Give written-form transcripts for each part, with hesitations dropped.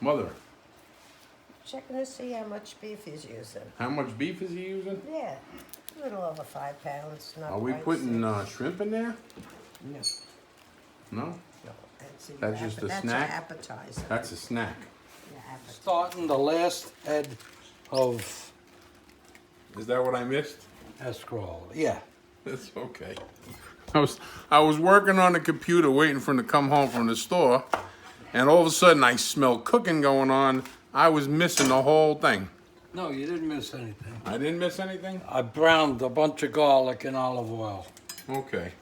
Mother, Checking to see how much beef he's using. how much beef is he using? Yeah, a little over 5 pounds. Not Are we quite putting 6. shrimp in there? No, No? no. That's, That's just a snack? That's an appetizer. That's a snack. Yeah, appetizer. Starting the last head of Is that what I missed? escarole. Yeah. That's okay. I was working on the computer waiting for him to come home from the store, and all of a sudden I smelled cooking going on. I was missing the whole thing. No, you didn't miss anything. I didn't miss anything? I browned a bunch of garlic in olive oil. Okay.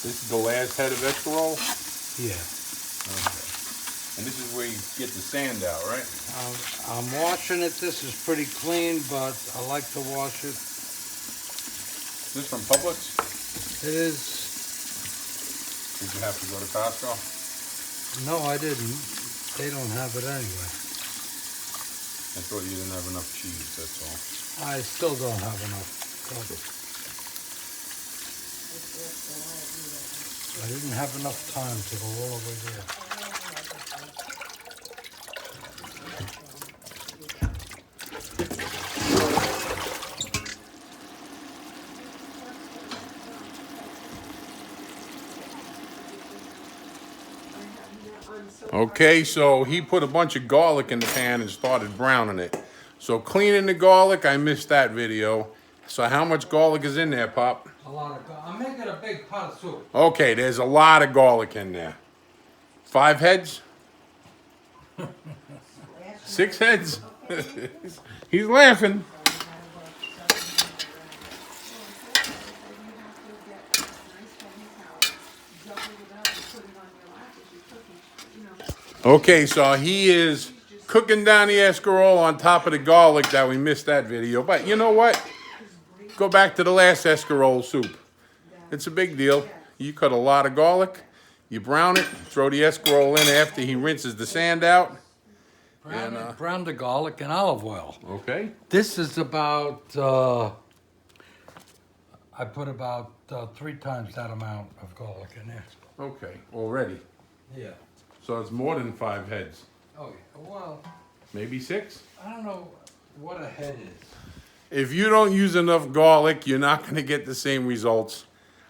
This is the last head of escarole? Yeah. And this is where you get the sand out, right? I'm washing it. This is pretty clean, but I like to wash it. Is this from Publix? It is. Did you have to go to Costco? No, I didn't. They don't have it anyway. I thought you didn't have enough cheese, that's all. I still don't have enough. I didn't have enough time to go all the way there. Okay, so he put a bunch of garlic in the pan and started browning it. So cleaning the garlic, I missed that video. So how much garlic is in there, Pop? A lot of garlic. I'm making a big pot of soup. Okay, there's a lot of garlic in there. 5 heads? 6 heads? He's laughing. Okay, so he is cooking down the escarole on top of the garlic that we missed that video. But you know what? Go back to the last escarole soup. It's a big deal. You cut a lot of garlic, you brown it, throw the escarole in after he rinses the sand out. Brown the garlic in olive oil. Okay. This is about, I put about 3 times that amount of garlic in there. Okay, already. Yeah. So it's more than 5 heads. Oh, yeah. Well, Maybe 6? I don't know what a head is. If you don't use enough garlic, you're not going to get the same results.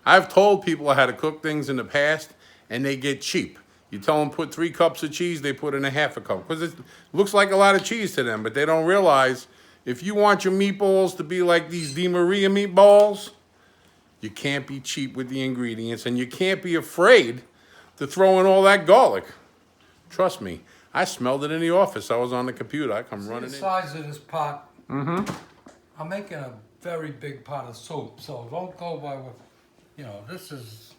I've told people how to cook things in the past, and they get cheap. You tell them put 3 cups of cheese, they put in a half a cup. Because it looks like a lot of cheese to them, but they don't realize if you want your meatballs to be like these Di Maria meatballs, you can't be cheap with the ingredients, and you can't be afraid to throw in all that garlic. Trust me, I smelled it in the office. I was on the computer. I come running The in. size of this pot. Mm-hmm. I'm making a very big pot of soup, so don't go by what, you know, this is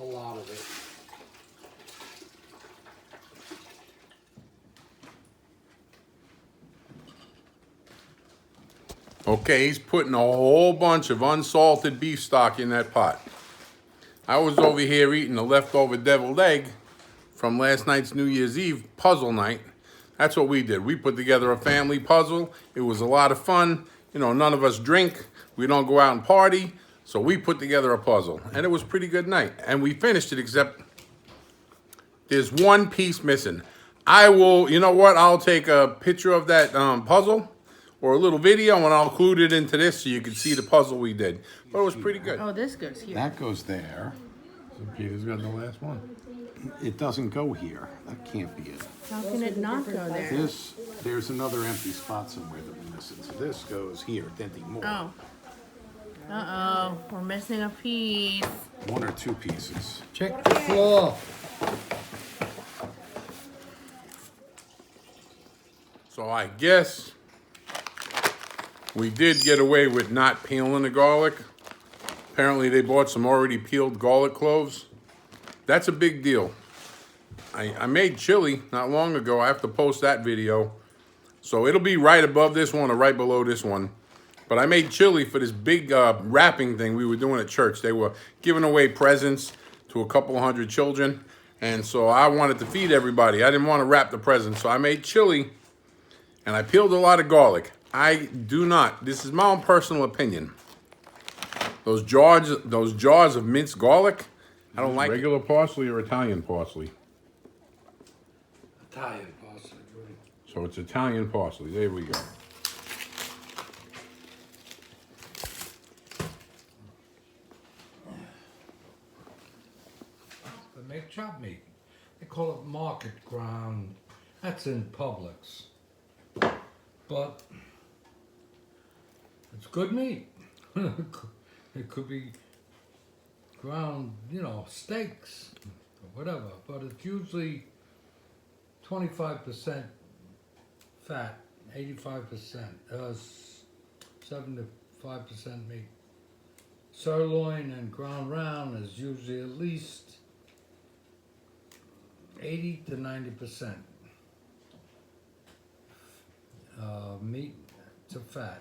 a lot of it. Okay, he's putting a whole bunch of unsalted beef stock in that pot. I was over here eating the leftover deviled egg from last night's New Year's Eve puzzle night. That's what we did. We put together a family puzzle. It was a lot of fun. You know, none of us drink. We don't go out and party. So we put together a puzzle. And it was a pretty good night. And we finished it, except there's one piece missing. I will, you know what? I'll take a picture of that puzzle or a little video, and I'll include it into this so you can see the puzzle we did. But it was pretty good. Oh, this goes here. That goes there. So Peter's got the last one. It doesn't go here. That can't be it. How can it not go there? There's another empty spot somewhere that we Since this goes here, plenty more. Oh. Uh-oh. We're missing a piece. 1 or 2 pieces. Check the floor. So I guess we did get away with not peeling the garlic. Apparently they bought some already peeled garlic cloves. That's a big deal. I made chili not long ago. I have to post that video. So it'll be right above this one or right below this one. But I made chili for this big wrapping thing we were doing at church. They were giving away presents to a couple hundred children. And so I wanted to feed everybody. I didn't want to wrap the presents. So I made chili and I peeled a lot of garlic. I do not, this is my own personal opinion. Those jars of minced garlic, I don't like regular parsley or Italian parsley. Italian parsley, really. So it's Italian parsley. There we go. They make chop meat. They call it market ground. That's in Publix. But it's good meat. It could be ground, steaks or whatever. But it's usually 25% fat, 85%, 75% meat. Sirloin and ground round is usually at least 80 to 90% meat to fat.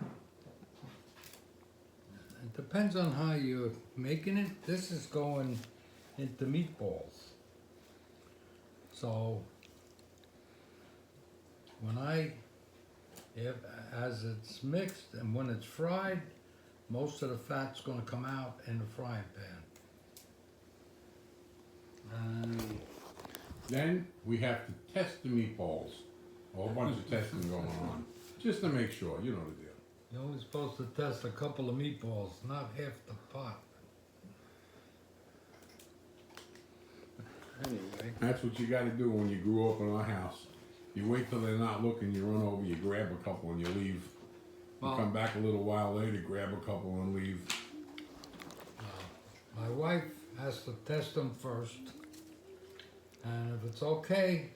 It depends on how you're making it. This is going into meatballs. So as it's mixed and when it's fried, most of the fat's going to come out in the frying pan. And Then we have to test the meatballs. A whole bunch of testing going on. Just to make sure, you know the deal. you're only supposed to test a couple of meatballs, not half the pot. Anyway. That's what you gotta do when you grew up in our house. You wait till they're not looking, you run over, you grab a couple and you leave. You Well- come back a little while later, grab a couple and leave. My wife has to test them first, and if it's okay,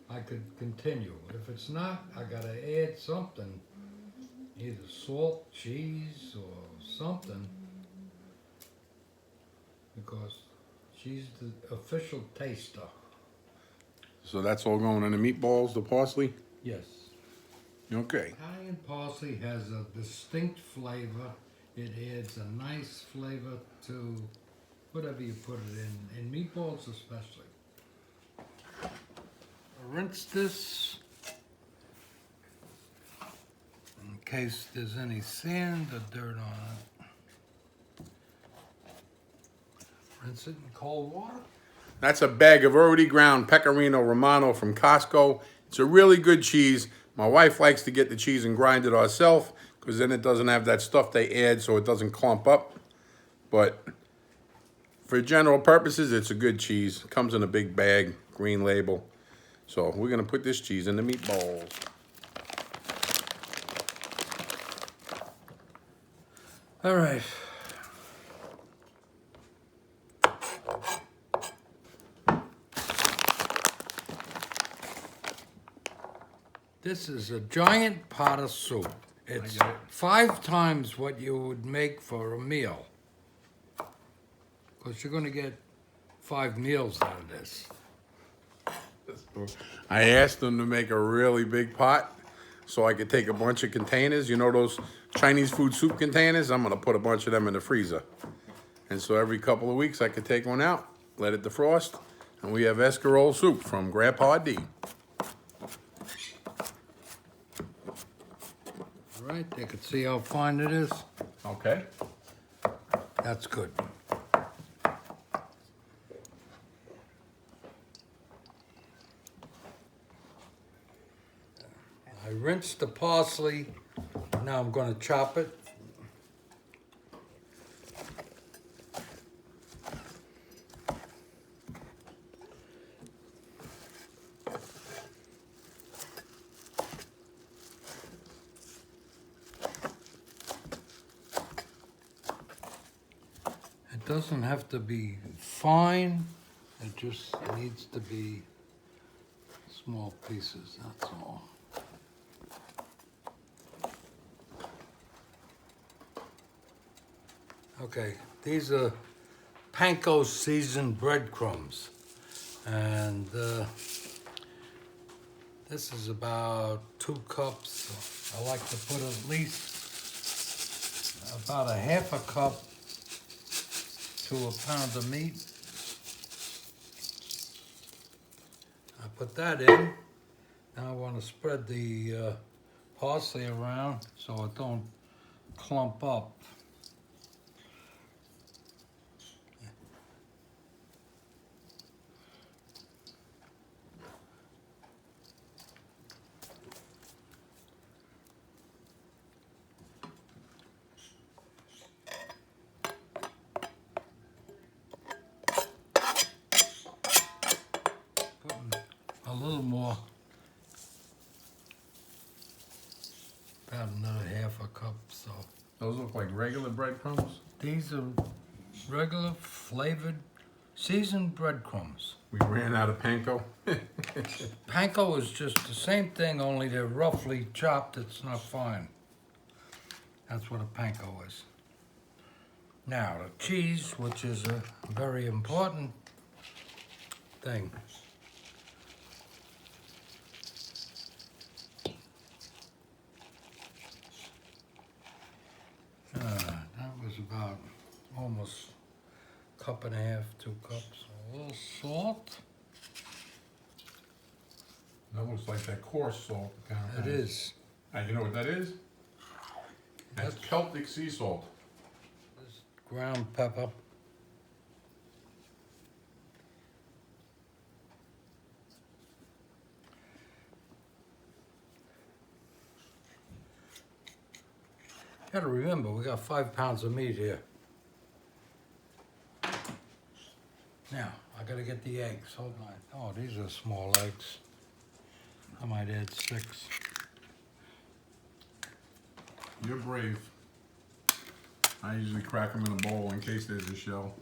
I could continue. If it's not, I gotta add something, either salt, cheese, or something, because she's the official taster. So that's all going in the meatballs, the parsley? Yes. Okay. Italian parsley has a distinct flavor. It adds a nice flavor to whatever you put it in meatballs especially. Rinse this in case there's any sand or dirt on it. Rinse it in cold water. That's a bag of already ground Pecorino Romano from Costco. It's a really good cheese. My wife likes to get the cheese and grind it herself because then it doesn't have that stuff they add so it doesn't clump up. But for general purposes, it's a good cheese. It comes in a big bag, green label. So we're gonna put this cheese in the meatballs. All right. This is a giant pot of soup. It's 5 times what you would make for a meal. Because you're going to get 5 meals out of this. I asked them to make a really big pot so I could take a bunch of containers. You know those Chinese food soup containers? I'm gonna put a bunch of them in the freezer. And so every couple of weeks I could take one out, let it defrost, and we have escarole soup from Grandpa D. All right, they can see how fine it is. Okay. That's good. I rinsed the parsley. Now I'm going to chop it. It doesn't have to be fine, it just needs to be small pieces, that's all. Okay, these are panko seasoned breadcrumbs. And this is about 2 cups. I like to put at least about a half a cup to a pound of meat. I put that in. Now I want to spread the parsley around so it don't clump up. A little more, about another half a cup. So Those look like regular breadcrumbs. these are regular flavored seasoned breadcrumbs. We ran out of panko. Panko is just the same thing, only they're roughly chopped. It's not fine. That's what a panko is. Now the cheese, which is a very important thing. That was about almost a cup and a half, 2 cups. A little salt. That looks like that coarse salt kind of It thing. is. You know what that is? That's Celtic sea salt. This ground pepper. Gotta remember, we got 5 pounds of meat here. Now, I gotta get the eggs. Hold on. Oh, these are small eggs. I might add 6. You're brave. I usually crack them in a bowl in case there's a shell.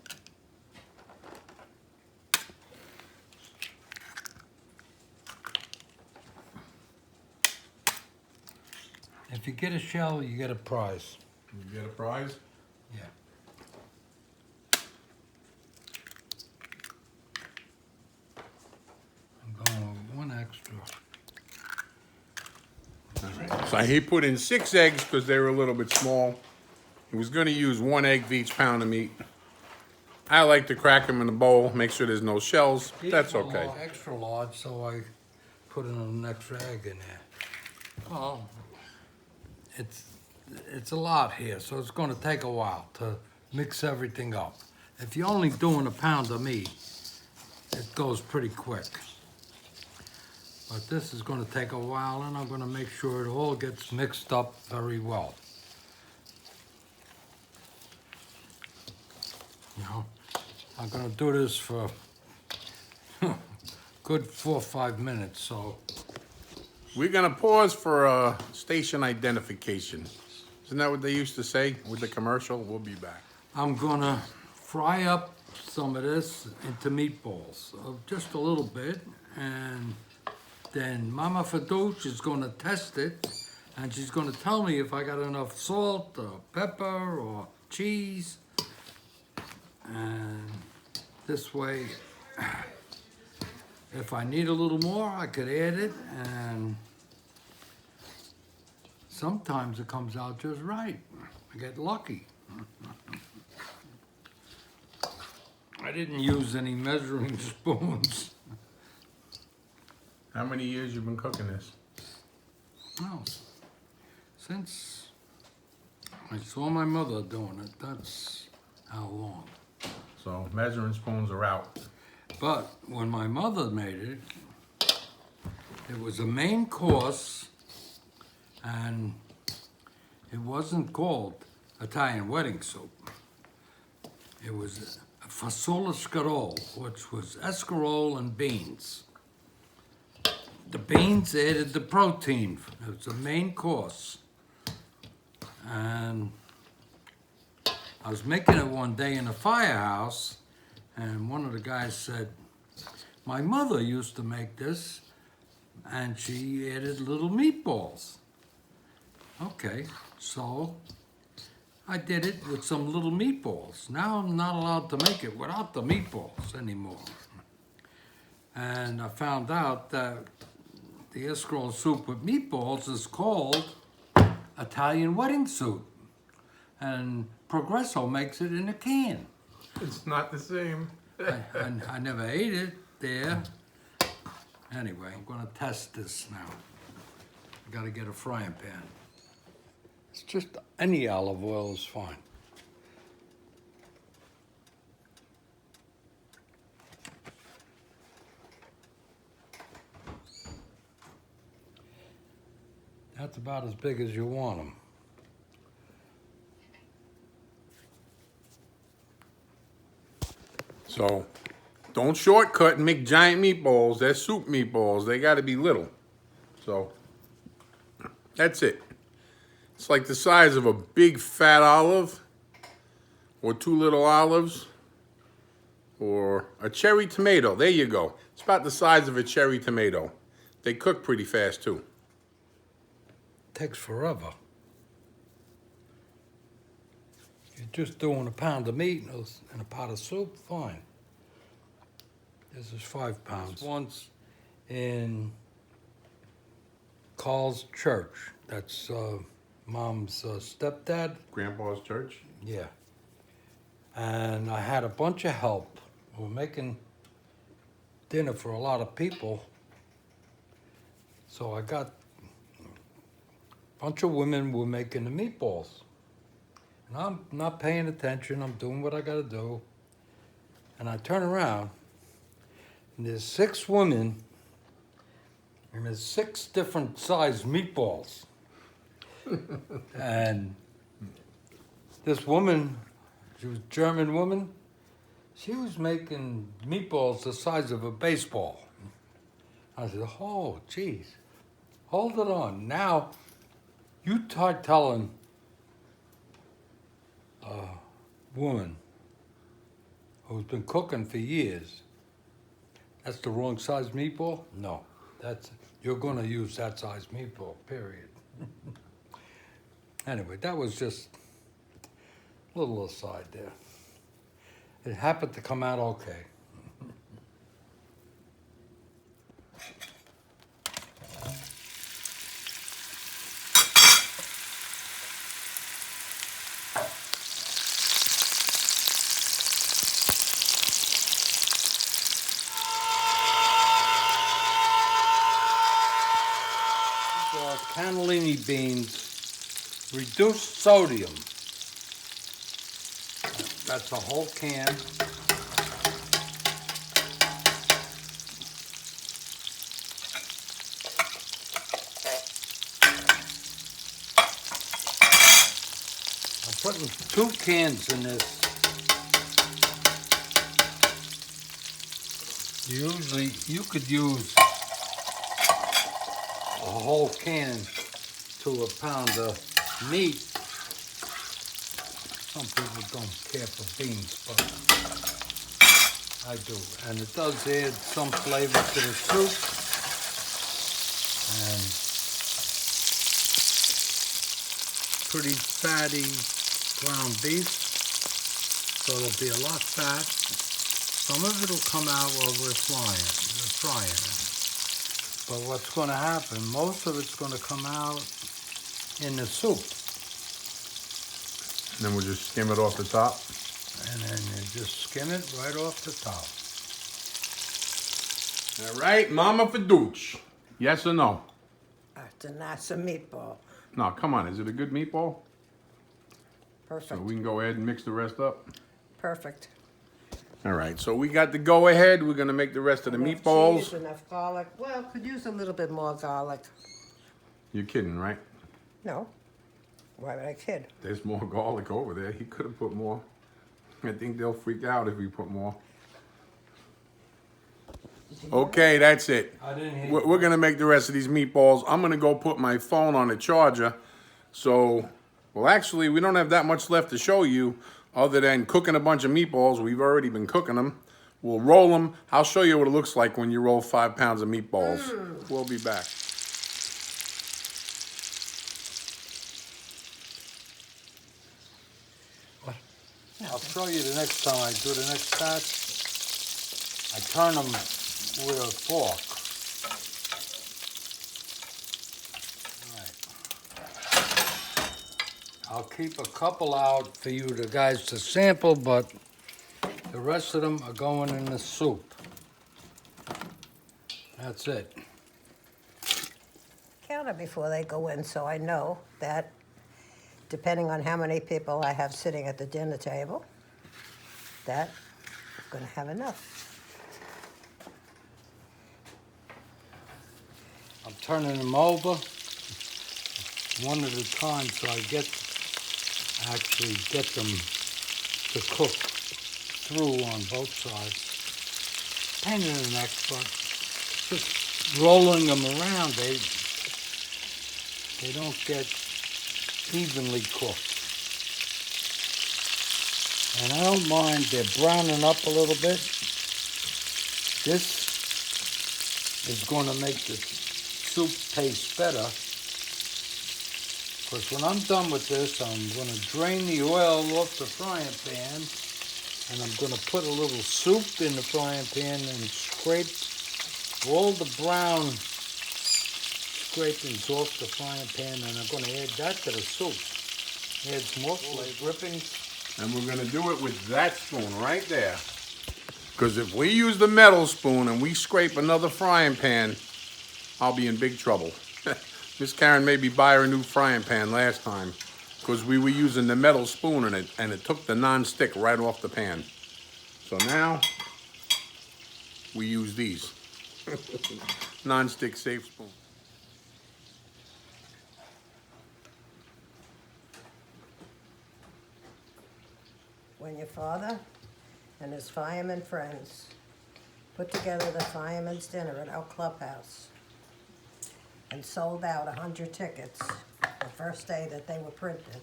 If you get a shell, you get a prize. You get a prize? Yeah. I'm going with 1 extra. So he put in 6 eggs because they were a little bit small. He was going to use 1 egg for each pound of meat. I like to crack them in a bowl, make sure there's no shells. That's These were okay. extra large, so I put in an extra egg in there. Well, it's a lot here, so it's going to take a while to mix everything up. If you're only doing a pound of meat, it goes pretty quick. But this is going to take a while, and I'm going to make sure it all gets mixed up very well. You know, I'm going to do this for good 4 or 5 minutes, so We're going to pause for station identification. Isn't that what they used to say with the commercial? We'll be back. I'm gonna fry up some of this into meatballs, just a little bit, and then Mama Fadouche is gonna test it, and she's gonna tell me if I got enough salt, or pepper, or cheese, and this way, if I need a little more, I could add it, and sometimes it comes out just right. I get lucky. I didn't use any measuring spoons. How many years you been cooking this? Well, since I saw my mother doing it, that's how long. So measuring spoons are out. But when my mother made it, it was a main course, and it wasn't called Italian wedding soup. It was a fasola escarole, which was escarole and beans. The beans added the protein. It was a main course. And I was making it one day in a firehouse, and one of the guys said, my mother used to make this, and she added little meatballs. Okay, so I did it with some little meatballs. Now I'm not allowed to make it without the meatballs anymore. And I found out that the escarole soup with meatballs is called Italian wedding soup. And Progresso makes it in a can. It's not the same. I never ate it there. Anyway, I'm gonna test this now. I gotta get a frying pan. It's just any olive oil is fine. That's about as big as you want them. So, don't shortcut and make giant meatballs. They're soup meatballs. They got to be little. So, that's it. It's like the size of a big fat olive, or 2 little olives, or a cherry tomato. There you go. It's about the size of a cherry tomato. They cook pretty fast too. Takes forever. You're just doing a pound of meat and a pot of soup, fine. This is 5 pounds. Once in Carl's church. That's Mom's stepdad. Grandpa's church. Yeah. And I had a bunch of help. We were making dinner for a lot of people. So I got a bunch of women were making the meatballs. And I'm not paying attention. I'm doing what I got to do. And I turn around, and there's 6 women, and there's 6 different sized meatballs. And this woman, she was a German woman, she was making meatballs the size of a baseball. I said, oh, geez, hold it on. Now, you start telling a woman who's been cooking for years, that's the wrong size meatball? No, you're gonna use that size meatball, period. Anyway, that was just a little aside there. It happened to come out okay. Cannellini beans, reduced sodium. That's a whole can. I'm putting 2 cans in this. Usually, you could use a whole can to a pound of meat. Some people don't care for beans, but I do. And it does add some flavor to the soup. And pretty fatty ground beef, so it'll be a lot fat. Some of it will come out while we're frying it. But what's going to happen, most of it's going to come out in the soup. And then we'll just skim it off the top. And then you just skim it right off the top. All right, Mama Fiduch. Yes or no? It's a nice meatball. No, come on. Is it a good meatball? Perfect. So we can go ahead and mix the rest up. Perfect. All right, so we got the go-ahead. We're going to make the rest of the Enough meatballs. cheese, enough garlic. Well, could use a little bit more garlic. You're kidding, right? No. Why would I kid? There's more garlic over there. He could have put more. I think they'll freak out if we put more. Okay, that's it. I didn't hear We're going to make the rest of these meatballs. I'm going to go put my phone on the charger. So, well, actually, we don't have that much left to show you. other than cooking a bunch of meatballs. We've already been cooking them. We'll roll them. I'll show you what it looks like when you roll 5 pounds of meatballs. We'll be back. I'll show you the next time I do the next batch. I turn them with a fork. All right. I'll keep a couple out for you guys to sample, but the rest of them are going in the soup. That's it. Count it before they go in so I know that depending on how many people I have sitting at the dinner table, that I'm going to have enough. I'm turning them over one at a time so I actually get them to cook through on both sides. Pain in the neck, but just rolling them around, they don't get evenly cooked. And I don't mind, they're browning up a little bit. This is going to make the soup taste better. Because when I'm done with this, I'm going to drain the oil off the frying pan, and I'm going to put a little soup in the frying pan and scrape all the brown scrapings off the frying pan, and I'm going to add that to the soup. Adds more flavor. Drippings. And we're gonna do it with that spoon right there. Because if we use the metal spoon and we scrape another frying pan, I'll be in big trouble. Miss Karen made me buy her a new frying pan last time because we were using the metal spoon in it and it took the non-stick right off the pan. So now we use these. Non-stick safe spoon. When your father and his fireman friends put together the fireman's dinner at our clubhouse and sold out 100 tickets the first day that they were printed.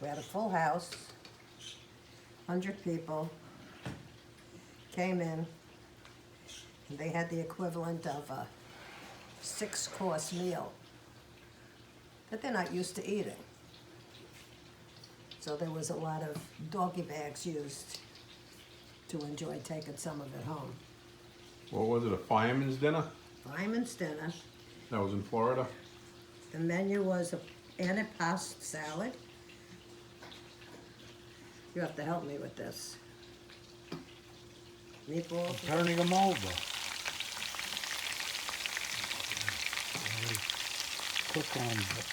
We had a full house, 100 people came in, and they had the equivalent of a 6-course meal that they're not used to eating. So there was a lot of doggy bags used to enjoy taking some of it home. What was it, a fireman's dinner? Fireman's dinner. That was in Florida? The menu was an antipasto salad. You have to help me with this. Meatballs. Turning them over. Cook on it.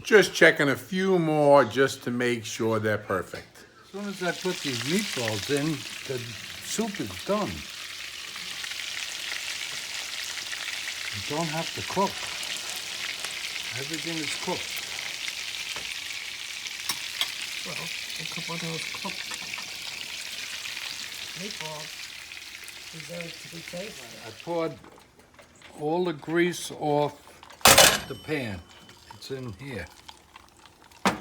Just checking a few more just to make sure they're perfect. As soon as I put these meatballs in, the soup is done. You don't have to cook. Everything is cooked. Well, a couple of those cooked meatballs deserve to be tasted. I poured all the grease off the pan. It's in here. And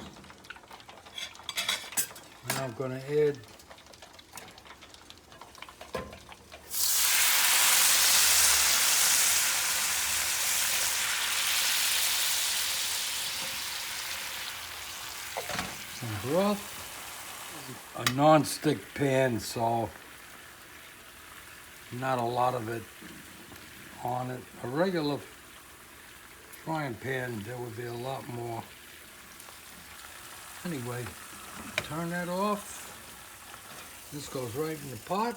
I'm going to add some broth. A non-stick pan, so not a lot of it on it. A regular frying pan, there would be a lot more. Anyway, turn that off. This goes right in the pot.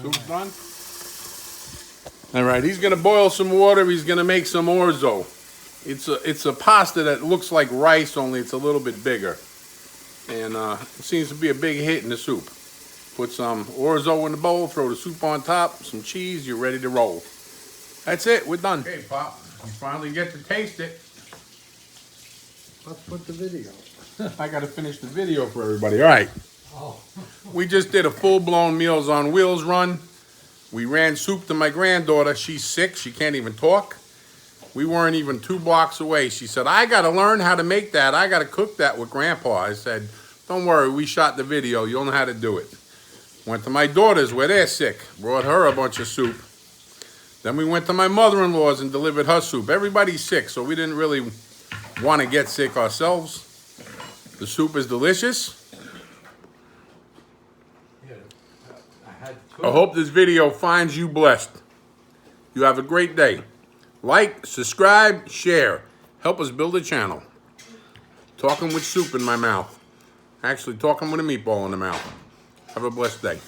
Soup's done? All right, he's gonna boil some water. He's gonna make some orzo. It's a pasta that looks like rice, only it's a little bit bigger. And it seems to be a big hit in the soup. Put some orzo in the bowl, throw the soup on top, some cheese, you're ready to roll. That's it, we're done. Okay, Pop. You finally get to taste it. Let's put the video. I gotta finish the video for everybody. All right. Oh. We just did a full-blown Meals on Wheels run. We ran soup to my granddaughter. She's sick. She can't even talk. We weren't even 2 blocks away. She said, I got to learn how to make that. I got to cook that with Grandpa. I said, don't worry. We shot the video. You'll know how to do it. Went to my daughter's where they're sick. Brought her a bunch of soup. Then we went to my mother-in-law's and delivered her soup. Everybody's sick, so we didn't really want to get sick ourselves. The soup is delicious. I hope this video finds you blessed. You have a great day. Like, subscribe, share. Help us build a channel. Talking with soup in my mouth. Actually, talking with a meatball in the mouth. Have a blessed day.